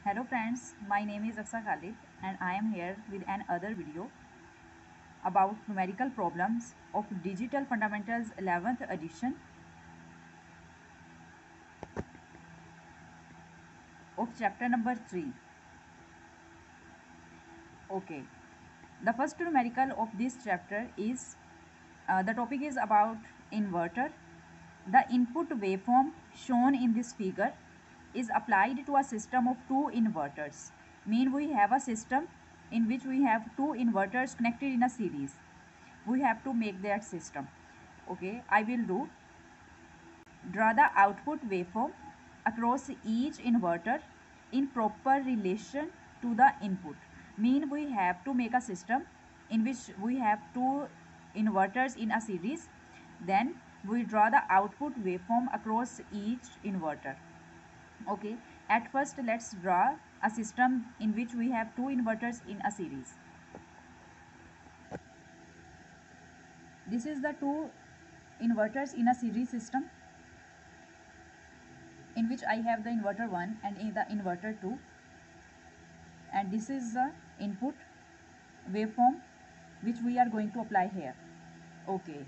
Hello friends, my name is Aksa Khalid and I am here with another video about numerical problems of Digital Fundamentals 11th edition of chapter number 3. Okay, the first numerical of this chapter is the topic is about inverter. The input waveform shown in this figure is applied to a system of two inverters. Mean we have a system in which we have two inverters connected in a series. We have to make that system. Okay, I will do. Draw the output waveform across each inverter in proper relation to the input. Mean we have to make a system in which we have two inverters in a series. Then we draw the output waveform across each inverter. Okay, at first let's draw a system in which we have two inverters in a series. This is the two inverters in a series system in which I have the inverter 1 and the inverter 2, and this is the input waveform which we are going to apply here. Okay,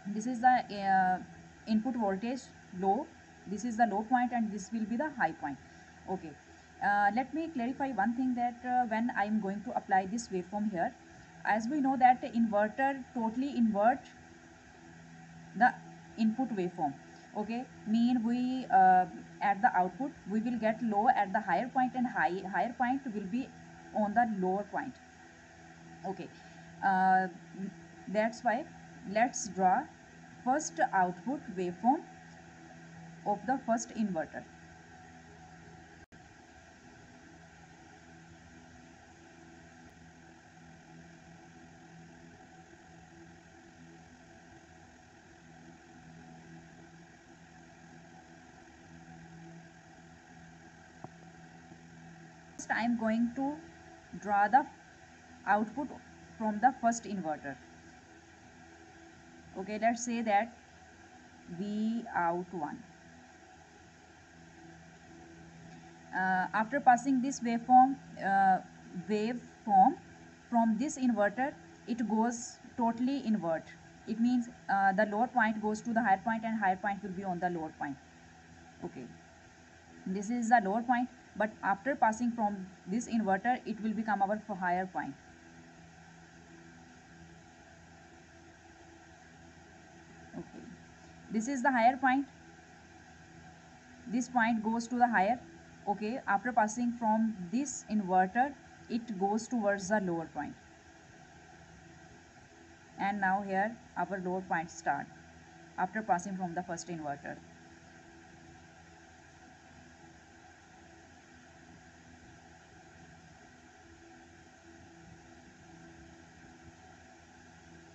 this is the input voltage low, this is the low point and this will be the high point. Okay, let me clarify one thing that when I am going to apply this waveform here, as we know that inverter totally invert the input waveform. Okay, mean we at the output we will get low at the higher point and higher point will be on the lower point. Okay, uh, that's why let's draw first output waveform of the first inverter. First I am going to draw the output from the first inverter. Okay, let's say that V out 1. After passing this waveform from this inverter, it goes totally invert. It means the lower point goes to the higher point and higher point will be on the lower point. Okay, this is the lower point, but after passing from this inverter it will become our higher point. Okay, this is the higher point, this point goes to the higher. Okay, after passing from this inverter it goes towards the lower point, and now here our lower point start after passing from the first inverter.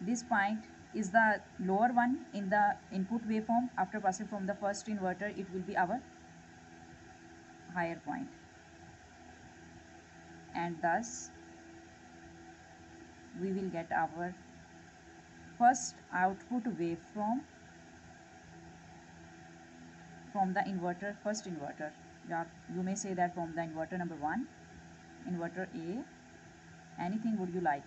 This point is the lower one in the input waveform. After passing from the first inverter it will be our higher point, and thus we will get our first output waveform from the inverter, first inverter. Yeah, you may say that from the inverter number 1, inverter A, anything would you like.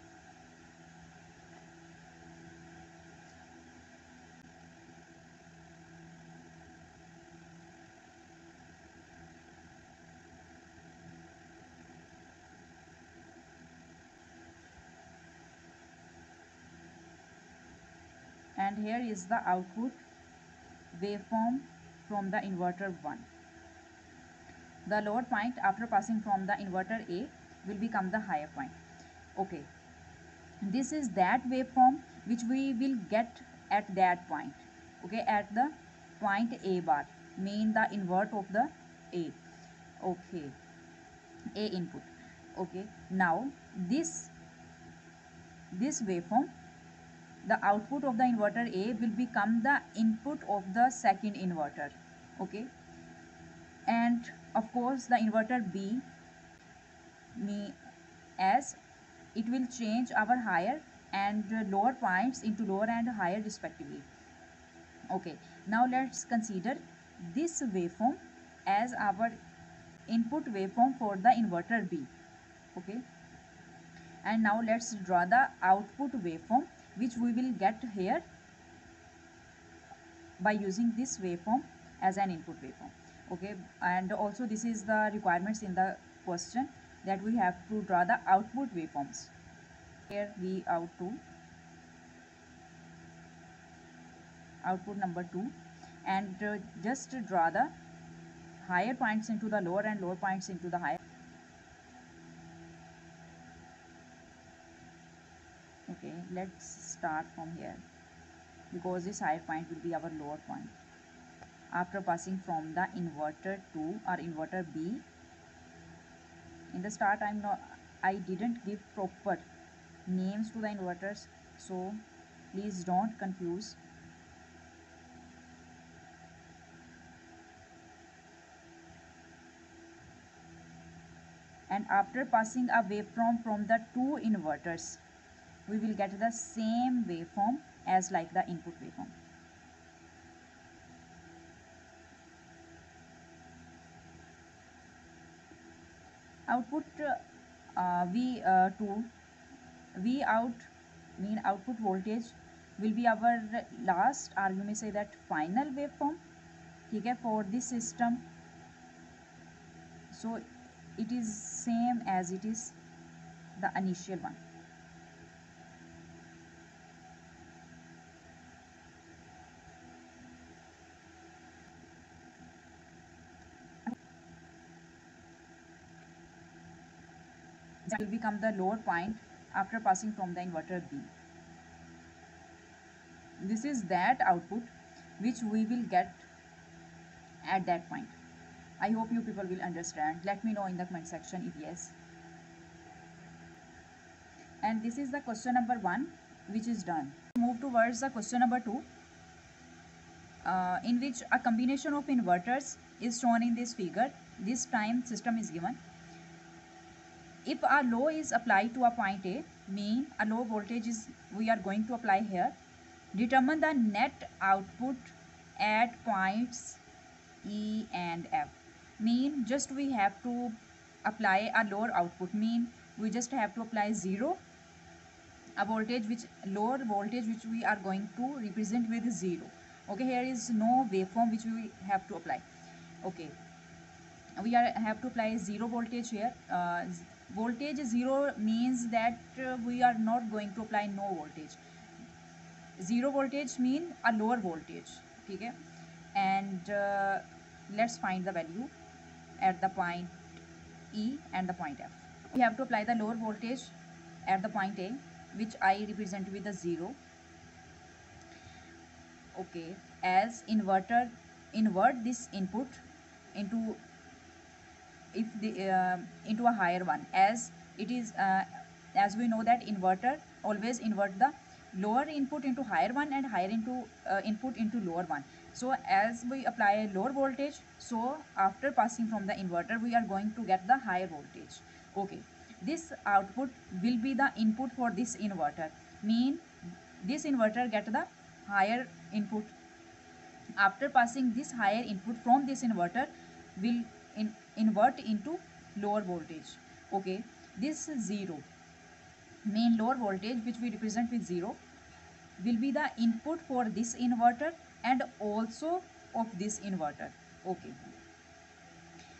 And here is the output waveform from the inverter 1. The lower point after passing from the inverter A will become the higher point. Okay, this is that waveform which we will get at that point. Okay, at the point A bar, mean the invert of the A. Okay, A input. Okay, now this waveform, the output of the inverter A will become the input of the second inverter. Okay, and of course the inverter B, me as it will change our higher and lower points into lower and higher respectively. Okay, now let's consider this waveform as our input waveform for the inverter B. Okay, and now let's draw the output waveform which we will get here by using this waveform as an input waveform. Okay, and also this is the requirements in the question, that we have to draw the output waveforms. Here we output number 2, and just draw the higher points into the lower and lower points into the higher. Okay, let's start from here, because this higher point will be our lower point. After passing from the inverter 2 or inverter B, in the start I didn't give proper names to the inverters, so please don't confuse. And after passing a waveform from the two inverters, we will get the same waveform as like the input waveform. Output V out mean output voltage will be our last, or you may say that final waveform, okay, for this system. So it is same as it is the initial one. That will become the lower point after passing from the inverter B. This is that output which we will get at that point. I hope you people will understand. Let me know in the comment section if yes. And this is the question number 1 which is done. Move towards the question number 2, in which a combination of inverters is shown in this figure. This time system is given. If a low is applied to a point A, mean a low voltage is we are going to apply here. Determine the net output at points E and F. Mean just we have to apply a lower output, mean we just have to apply 0, a voltage which lower voltage which we are going to represent with 0. Okay, here is no waveform which we have to apply. Okay, we have to apply 0 voltage here. Voltage 0 means that we are not going to apply no voltage. 0 voltage mean a lower voltage. Okay, and let's find the value at the point E and the point F. We have to apply the lower voltage at the point A, which I represent with a 0. Okay, as invert this input into into a higher one, as it is as we know that inverter always invert the lower input into higher one and higher into input into lower one. So as we apply lower voltage, so after passing from the inverter we are going to get the higher voltage. Okay, this output will be the input for this inverter, mean this inverter get the higher input. After passing this higher input from this inverter will invert into lower voltage. Okay, this 0 mean lower voltage which we represent with 0 will be the input for this inverter and also of this inverter. Okay,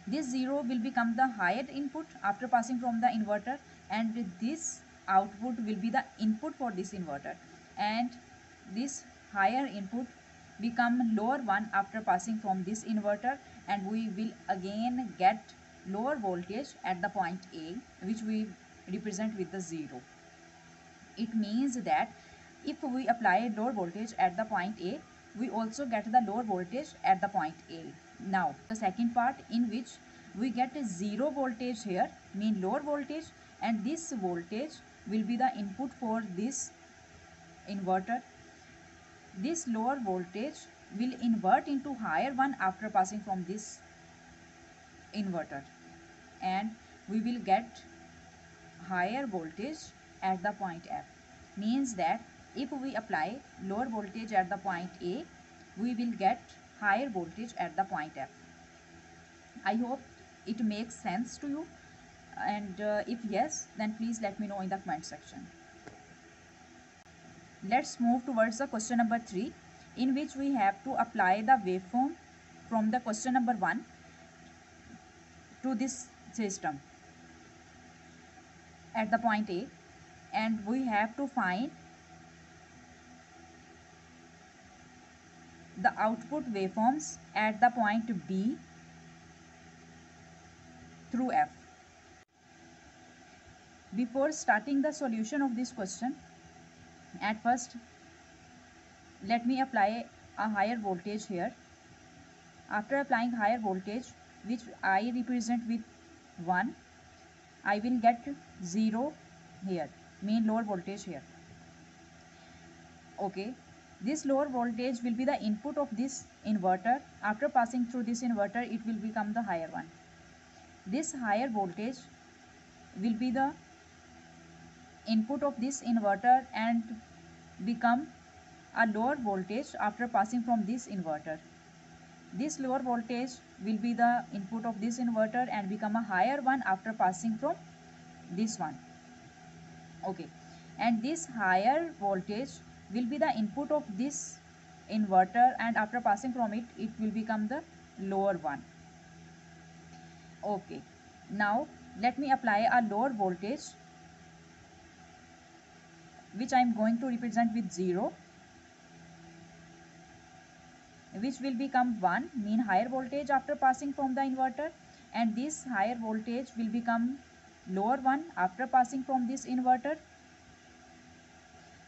this 0 will become the higher input after passing from the inverter, and this output will be the input for this inverter, and this higher input become lower one after passing from this inverter, and we will again get lower voltage at the point A, which we represent with the 0. It means that if we apply lower voltage at the point A, we also get the lower voltage at the point A. Now the second part, in which we get a 0 voltage here, mean lower voltage, and this voltage will be the input for this inverter. This lower voltage will invert into higher one after passing from this inverter, and we will get higher voltage at the point F. Means that if we apply lower voltage at the point A, we will get higher voltage at the point F. I hope it makes sense to you, and if yes, then please let me know in the comment section. Let's move towards the question number 3, in which we have to apply the waveform from the question number 1 to this system at the point A, and we have to find the output waveforms at the point B through F. Before starting the solution of this question, at first let me apply a higher voltage here. After applying higher voltage, which I represent with 1, I will get 0 here, mean lower voltage here. Okay, this lower voltage will be the input of this inverter. After passing through this inverter, it will become the higher one. This higher voltage will be the input of this inverter and become a lower voltage after passing from this inverter. This lower voltage will be the input of this inverter and become a higher one after passing from this one. Okay, and this higher voltage will be the input of this inverter, and after passing from it, it will become the lower one. Okay, now let me apply a lower voltage, which I am going to represent with 0, which will become 1, mean higher voltage after passing from the inverter, and this higher voltage will become lower one after passing from this inverter.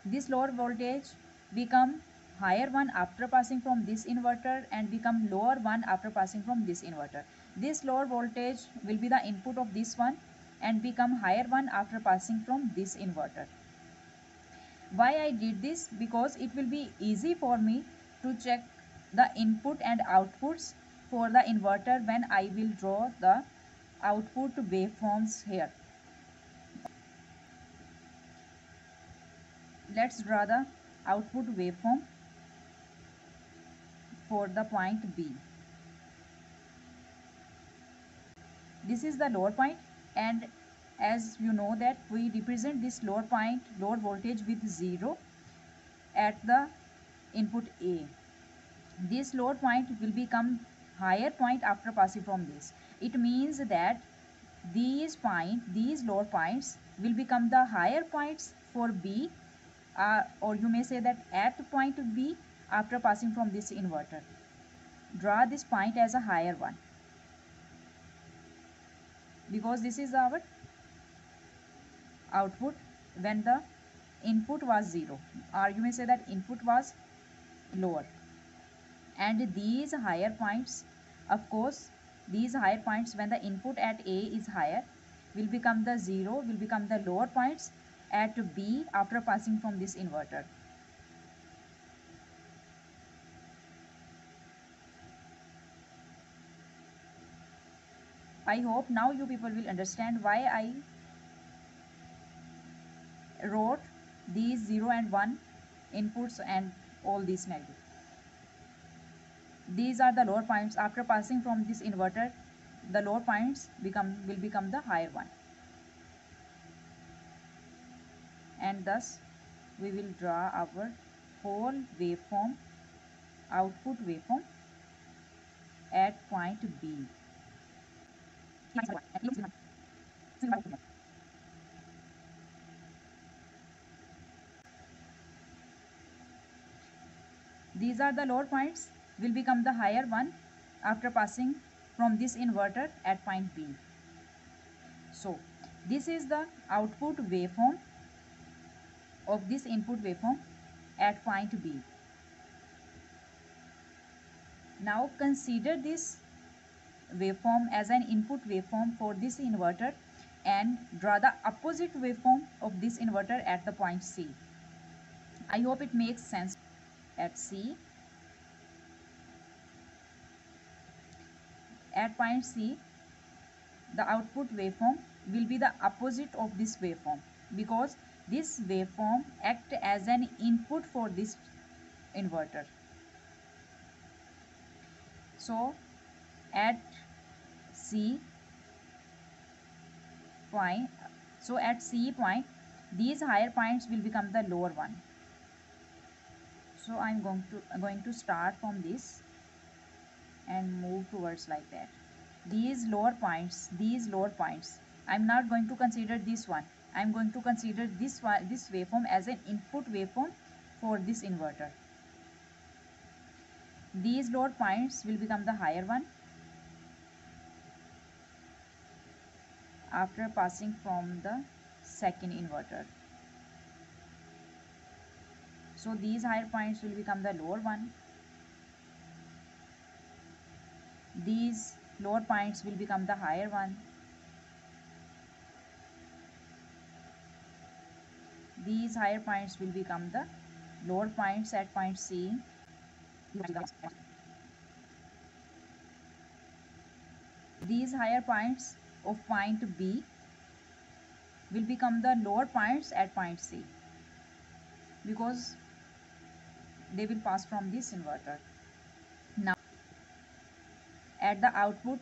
This lower voltage become higher one after passing from this inverter and become lower one after passing from this inverter. This lower voltage will be the input of this one and become higher one after passing from this inverter. Why I did this? Because it will be easy for me to check the input and outputs for the inverter when I will draw the output waveforms here. Let's draw the output waveform for the point B. This is the lower point, and as you know that we represent this lower point, lower voltage with 0 at the input A. This lower point will become higher point after passing from this. It means that these lower points will become the higher points for B, or you may say that at point B after passing from this inverter. Draw this point as a higher one, because this is our output when the input was 0, or you may say that input was lower. And these higher points, of course, these higher points when the input at A is higher will become the 0, will become the lower points at B after passing from this inverter. I hope now you people will understand why I wrote these 0 and 1 inputs and all these negative. These are the lower points. After passing from this inverter, the lower points will become the higher one, and thus we will draw our whole waveform, output waveform at point B. These are the lower points, will become the higher one after passing from this inverter at point B. So this is the output waveform of this input waveform at point B. Now consider this waveform as an input waveform for this inverter and draw the opposite waveform of this inverter at the point C. I hope it makes sense. At C, at point C, the output waveform will be the opposite of this waveform, because this waveform acts as an input for this inverter. So at C, point, so at C point, these higher points will become the lower one. So I'm going to start from this and move towards like that. These lower points, I'm not going to consider this one. I'm going to consider this one, this waveform, as an input waveform for this inverter. These lower points will become the higher one after passing from the second inverter. So these higher points will become the lower one. These lower points will become the higher one. These higher points will become the lower points at point C. These higher points of point B will become the lower points at point C, because they will pass from this inverter. Now, at the output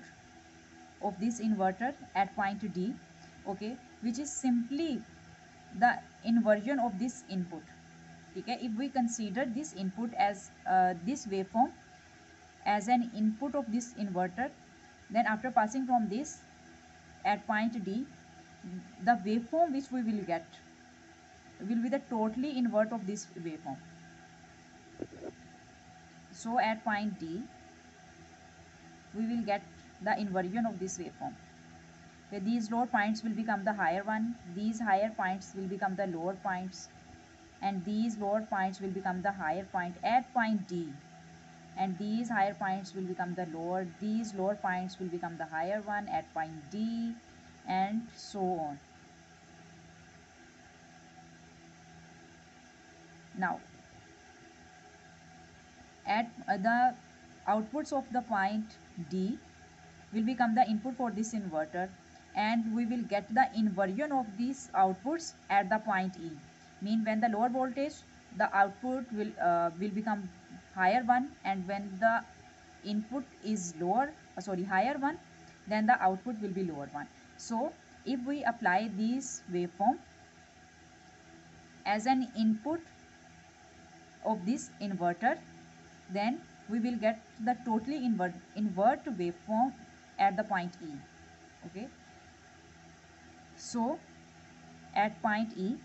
of this inverter at point D, okay, which is simply the inversion of this input. Okay, if we consider this input as this waveform as an input of this inverter, then after passing from this at point D, the waveform which we will get will be the totally invert of this waveform. So at point D, we will get the inversion of this waveform, where these lower points will become the higher one, these higher points will become the lower points, and these lower points will become the higher point at point D, and these higher points will become the lower, these lower points will become the higher one at point D, and so on. Now, at the outputs of the point D will become the input for this inverter, and we will get the inversion of these outputs at the point E. Mean when the lower voltage, the output will become higher one, and when the input is higher one, then the output will be lower one. So if we apply this waveform as an input of this inverter, then we will get the totally invert waveform at the point E. Okay, so at point E,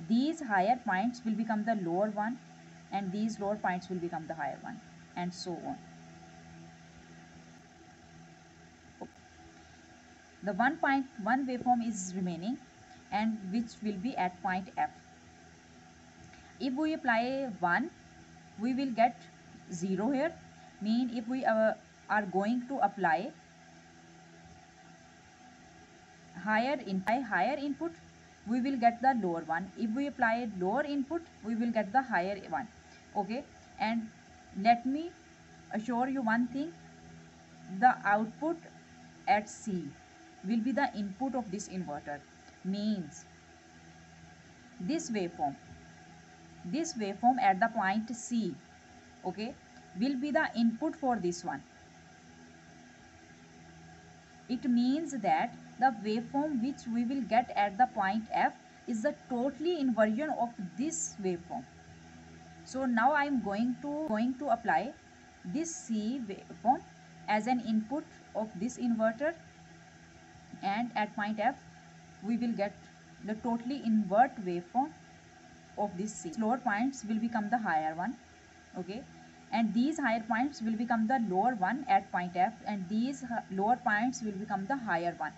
these higher points will become the lower one, and these lower points will become the higher one, and so on. The one waveform is remaining, and which will be at point F. If we apply 1, we will get 0 here. Mean if we are going to apply higher input, we will get the lower one. If we apply lower input, we will get the higher one. Okay, and let me assure you one thing, the output at C will be the input of this inverter. Means this waveform at the point C, okay, will be the input for this one. It means that the waveform which we will get at the point F is the totally inversion of this waveform. So now I am going to apply this C waveform as an input of this inverter, and at point F we will get the totally invert waveform of this C. Lower points will become the higher one, okay, and these higher points will become the lower one at point F, and these lower points will become the higher one.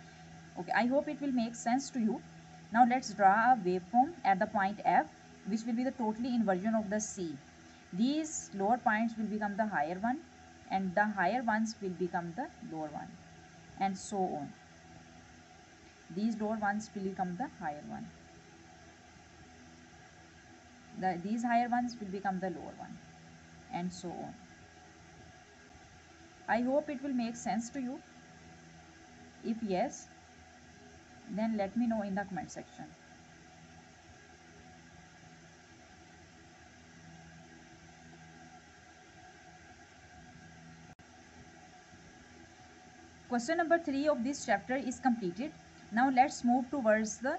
Okay, I hope it will make sense to you. Now let's draw a waveform at the point F, which will be the totally inversion of the C. These lower points will become the higher one, and the higher ones will become the lower one, and so on. These lower ones will become the higher one. These higher ones will become the lower one, and so on. I hope it will make sense to you. If yes, then let me know in the comment section. Question number 3 of this chapter is completed. Now let's move towards the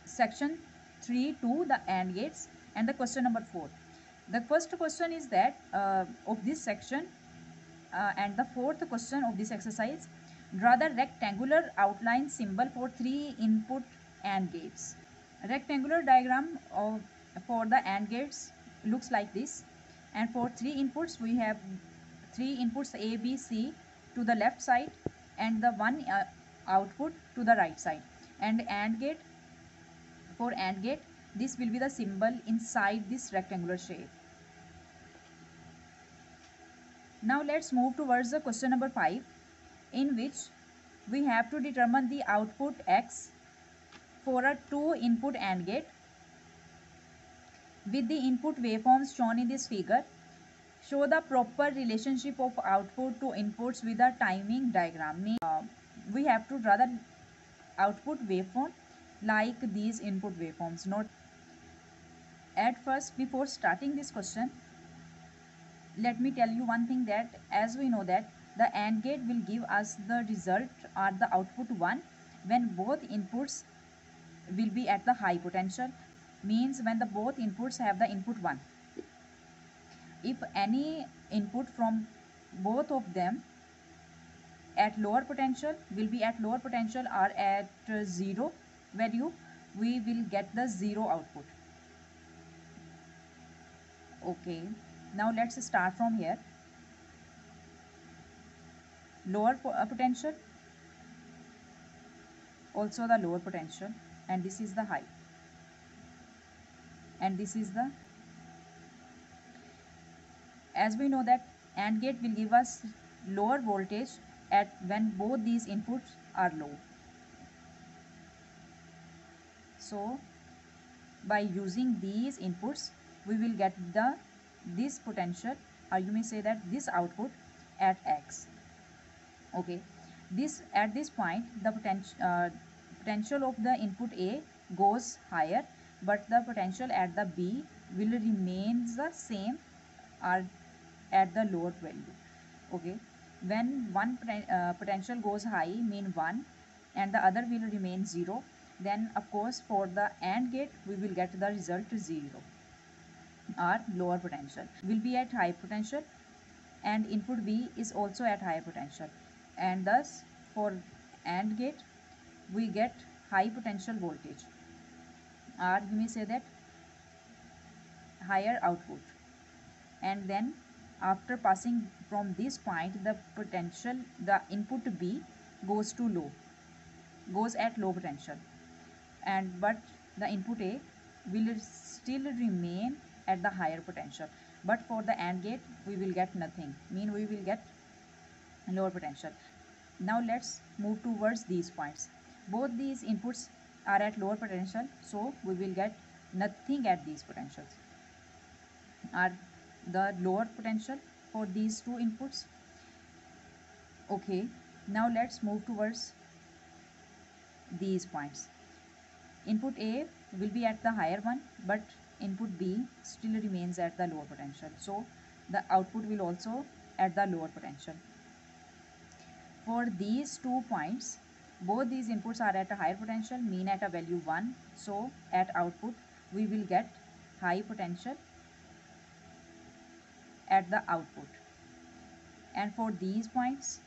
section 3 to the AND gates and the question number 4. The first question is that of this section and the fourth question of this exercise, draw the rectangular outline symbol for 3 input AND gates. A rectangular diagram for the AND gates looks like this, and for 3 inputs we have 3 inputs A, B, C to the left side and the one output to the right side. And AND gate, for AND gate, this will be the symbol inside this rectangular shape. Now let's move towards the question number 5, in which we have to determine the output X for a 2 input AND gate with the input waveforms shown in this figure. Show the proper relationship of output to inputs with a timing diagram. We have to draw the output waveform like these input waveforms. Note, at first, before starting this question, let me tell you one thing, that as we know that the AND gate will give us the result or the output 1 when both inputs will be at the high potential, means when the both inputs have the input 1. If any input from both of them at lower potential will be at lower potential or at 0 value, we will get the 0 output. Okay, now let's start from here. Lower potential, also the lower potential, and this is the high, and this is the, as we know that AND gate will give us lower voltage at when both these inputs are low. So by using these inputs we will get this potential, or you may say that this output at X. Okay, this at this point the potential of the input A goes higher, but the potential at the B will remain the same or at the lower value. Okay, when one potential goes high, mean 1, and the other will remain 0, then of course for the AND gate we will get the result 0, or lower potential will be at high potential and input B is also at higher potential, and thus for AND gate we get high potential voltage, or you may say that higher output. And then after passing from this point, the potential, the input B goes to low, goes at low potential, and but the input A will still remain at the higher potential. But for the AND gate we will get nothing, mean we will get lower potential. Now let's move towards these points. Both these inputs are at lower potential, so we will get nothing at these potentials, are the lower potential for these two inputs. Okay, now let's move towards these points. Input A will be at the higher one, but input B still remains at the lower potential, so the output will also at the lower potential. For these 2 points, both these inputs are at a higher potential, mean at a value 1, so at output we will get high potential at the output. And for these points,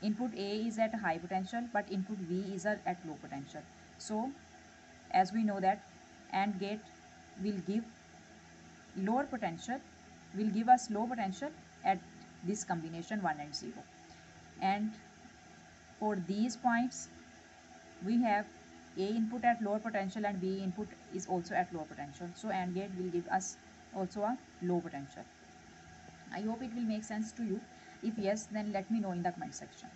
input A is at high potential but input B is at low potential. So as we know that AND gate will give lower potential, will give us low potential at this combination 1 and 0. And for these points we have A input at lower potential and B input is also at lower potential, so AND gate will give us also a low potential. I hope it will make sense to you. If yes, then let me know in the comment section.